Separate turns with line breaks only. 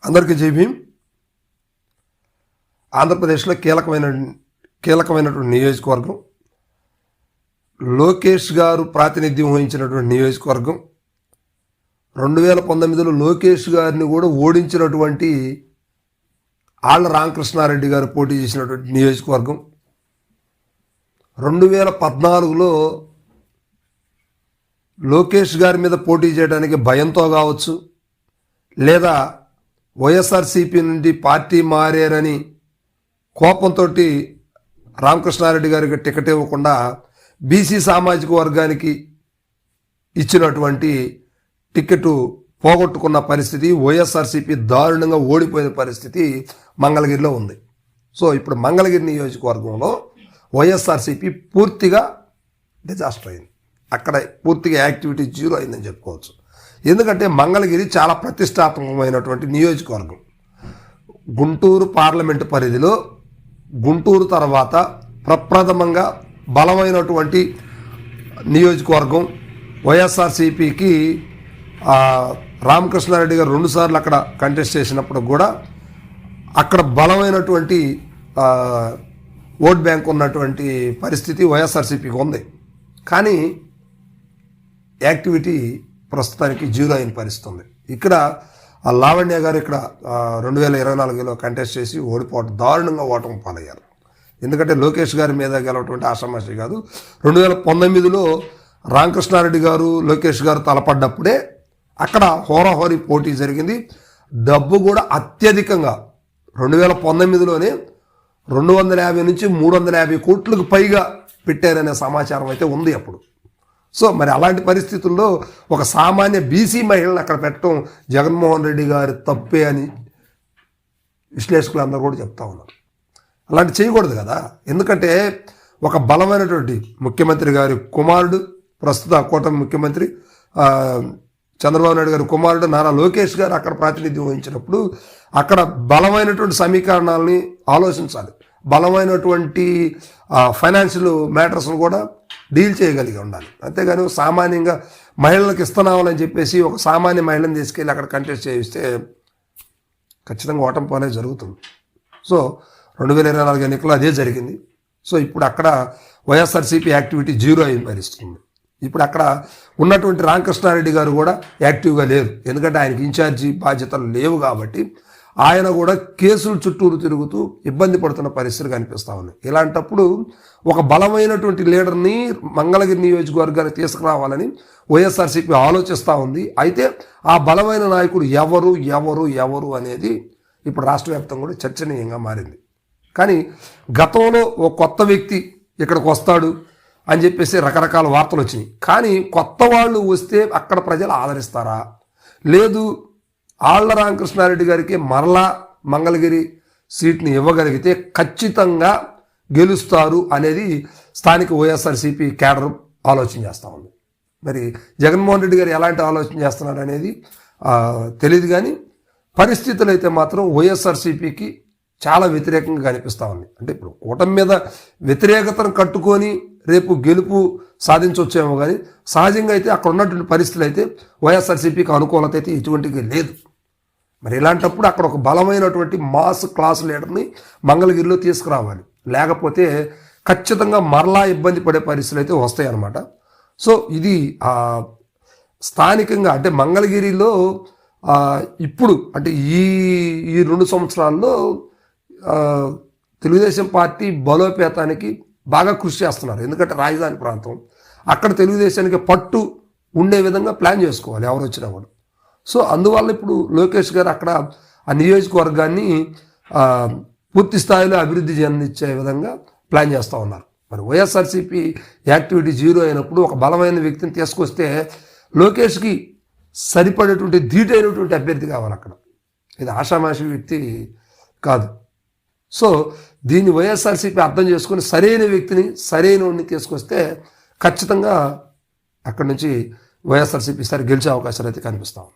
అందరికీ జై భీమ్. ఆంధ్రప్రదేశ్లో కీలకమైనటువంటి నియోజకవర్గం, లోకేష్ గారు ప్రాతినిధ్యం వహించినటువంటి నియోజకవర్గం, 2019లో లోకేష్ గారిని కూడా ఓడించినటువంటి ఆళ్ల రామకృష్ణారెడ్డి గారు పోటీ చేసినటువంటి నియోజకవర్గం, 2014లో లోకేష్ గారి మీద పోటీ చేయడానికి భయంతో కావచ్చు, లేదా వైఎస్ఆర్సీపీ నుండి పార్టీ మారారని కోపంతో రామకృష్ణారెడ్డి గారికి టికెట్ ఇవ్వకుండా బీసీ సామాజిక వర్గానికి ఇచ్చినటువంటి టికెట్ పోగొట్టుకున్న పరిస్థితి, వైఎస్ఆర్సీపీ దారుణంగా ఓడిపోయిన పరిస్థితి మంగళగిరిలో ఉంది. సో ఇప్పుడు మంగళగిరి నియోజకవర్గంలో వైఎస్ఆర్సీపీ పూర్తిగా డిజాస్టర్ అయింది. అక్కడ పూర్తిగా యాక్టివిటీ జీరో అయిందని చెప్పుకోవచ్చు. ఎందుకంటే మంగళగిరి చాలా ప్రతిష్టాత్మకమైనటువంటి నియోజకవర్గం. గుంటూరు పార్లమెంటు పరిధిలో గుంటూరు తర్వాత ప్రప్రథమంగా బలమైనటువంటి నియోజకవర్గం. వైఎస్ఆర్సీపీకి రామకృష్ణారెడ్డి గారు 2 సార్లు అక్కడ కంటెస్ట్ చేసినప్పుడు కూడా అక్కడ బలమైనటువంటి ఓట్ బ్యాంక్ ఉన్నటువంటి పరిస్థితి వైఎస్ఆర్సీపీకి ఉంది. కానీ యాక్టివిటీ ప్రస్తుతానికి జీరో అయిన పరిస్థితి ఉంది. ఇక్కడ లావణ్య గారు ఇక్కడ 2024లో కంటెస్ట్ చేసి దారుణంగా ఓటమి పాలయ్యారు. ఎందుకంటే లోకేష్ గారి మీద గెలవటువంటి ఆషామాషి కాదు. 2019లో రామకృష్ణారెడ్డి గారు లోకేష్ గారు తలపడ్డప్పుడే అక్కడ హోరాహోరీ పోటీ జరిగింది. డబ్బు కూడా అత్యధికంగా 2019లోనే 250 నుంచి 350 కోట్లకు పైగా పెట్టారనే సమాచారం అయితే ఉంది అప్పుడు. సో మరి అలాంటి పరిస్థితుల్లో ఒక సామాన్య బీసీ మహిళను అక్కడ పెట్టడం జగన్మోహన్ రెడ్డి గారి తప్పే అని విశ్లేషకులు అందరూ కూడా చెప్తా ఉన్నారు. అలాంటి చేయకూడదు కదా. ఎందుకంటే ఒక బలమైనటువంటి ముఖ్యమంత్రి గారి కుమారుడు, ప్రస్తుత కూటమి ముఖ్యమంత్రి చంద్రబాబు నాయుడు గారి కుమారుడు నారా లోకేష్ గారు అక్కడ ప్రాతినిధ్యం వహించినప్పుడు అక్కడ బలమైనటువంటి సమీకరణాలని ఆలోచించాలి. బలమైనటువంటి ఫైనాన్షియల్ మ్యాటర్స్ను కూడా డీల్ చేయగలిగి ఉండాలి. అంతేగాని సామాన్యంగా మహిళలకు ఇస్తున్నామని చెప్పేసి ఒక సామాన్య మహిళను తీసుకెళ్ళి అక్కడ కంటెస్ట్ చేయిస్తే ఖచ్చితంగా ఓటమి పోనే జరుగుతుంది. సో 2024 ఎన్నికల్లో అదే జరిగింది. సో ఇప్పుడు అక్కడ వైఎస్ఆర్సీపీ యాక్టివిటీ జీరో అయిన పరిస్థితుంది. ఇప్పుడు అక్కడ ఉన్నటువంటి రామకృష్ణారెడ్డి గారు కూడా యాక్టివ్గా లేరు. ఎందుకంటే ఆయనకి ఇన్ఛార్జి బాధ్యతలు లేవు కాబట్టి ఆయన కూడా కేసులు చుట్టూరు తిరుగుతూ ఇబ్బంది పడుతున్న పరిస్థితి కనిపిస్తూ ఉన్నాయి. ఇలాంటప్పుడు ఒక బలమైనటువంటి లీడర్ని మంగళగిరి నియోజకవర్గానికి తీసుకురావాలని వైఎస్ఆర్సీపీ ఆలోచిస్తూ ఉంది. అయితే ఆ బలమైన నాయకుడు ఎవరు ఎవరు ఎవరు అనేది ఇప్పుడు రాష్ట్ర వ్యాప్తంగా కూడా చర్చనీయంగా మారింది. కానీ గతంలో ఒక కొత్త వ్యక్తి ఇక్కడికి వస్తాడు అని చెప్పేసి రకరకాల వార్తలు వచ్చినాయి. కానీ కొత్త వాళ్ళు వస్తే అక్కడ ప్రజలు ఆదరిస్తారా, లేదు ఆళ్ల రామకృష్ణారెడ్డి గారికి మరలా మంగళగిరి సీట్ని ఇవ్వగలిగితే ఖచ్చితంగా గెలుస్తారు అనేది స్థానిక వైఎస్ఆర్సీపీ క్యాడర్ ఆలోచన చేస్తూ ఉంది. మరి జగన్మోహన్ రెడ్డి గారు ఎలాంటి ఆలోచన చేస్తున్నారు అనేది తెలియదు. కానీ పరిస్థితులు అయితే మాత్రం వైఎస్ఆర్సీపీకి చాలా వ్యతిరేకంగా కనిపిస్తూ ఉంది. అంటే ఇప్పుడు కూటమి మీద వ్యతిరేకతను కట్టుకొని రేపు గెలుపు సాధించవచ్చేమో, కానీ సహజంగా అయితే అక్కడ ఉన్నటువంటి పరిస్థితులు అయితే వైఎస్ఆర్సీపీకి అనుకూలత అయితే ఎటువంటిగా లేదు. మరి ఇలాంటప్పుడు అక్కడ ఒక బలమైనటువంటి మాస్ క్లాస్ లీడర్ని మంగళగిరిలో తీసుకురావాలి. లేకపోతే ఖచ్చితంగా మరలా ఇబ్బంది పడే పరిస్థితులు అయితే వస్తాయి అన్నమాట. సో ఇది స్థానికంగా అంటే మంగళగిరిలో ఇప్పుడు అంటే ఈ 2 సంవత్సరాల్లో తెలుగుదేశం పార్టీ బలోపేతానికి బాగా కృషి చేస్తున్నారు. ఎందుకంటే రాజధాని ప్రాంతం, అక్కడ తెలుగుదేశానికి పట్టు ఉండే విధంగా ప్లాన్ చేసుకోవాలి ఎవరు వచ్చినా కూడా. సో అందువల్ల ఇప్పుడు లోకేష్ గారు అక్కడ ఆ నియోజకవర్గాన్ని పూర్తి స్థాయిలో అభివృద్ధి చెందించే విధంగా ప్లాన్ చేస్తూ ఉన్నారు. మరి వైఎస్ఆర్సీపీ యాక్టివిటీ జీరో అయినప్పుడు ఒక బలమైన వ్యక్తిని తీసుకొస్తే లోకేష్కి సరిపడేటువంటి ధీటైనటువంటి అభ్యర్థి కావాలి అక్కడ. ఇది ఆషామాషి వ్యక్తి కాదు. సో దీన్ని వైఎస్ఆర్సీపీ అర్థం చేసుకుని సరైన వ్యక్తిని సరైనవాడిని తీసుకొస్తే ఖచ్చితంగా అక్కడి నుంచి వైఎస్ఆర్సీపీ సరి గెలిచే అవకాశాలు అయితే కనిపిస్తాం.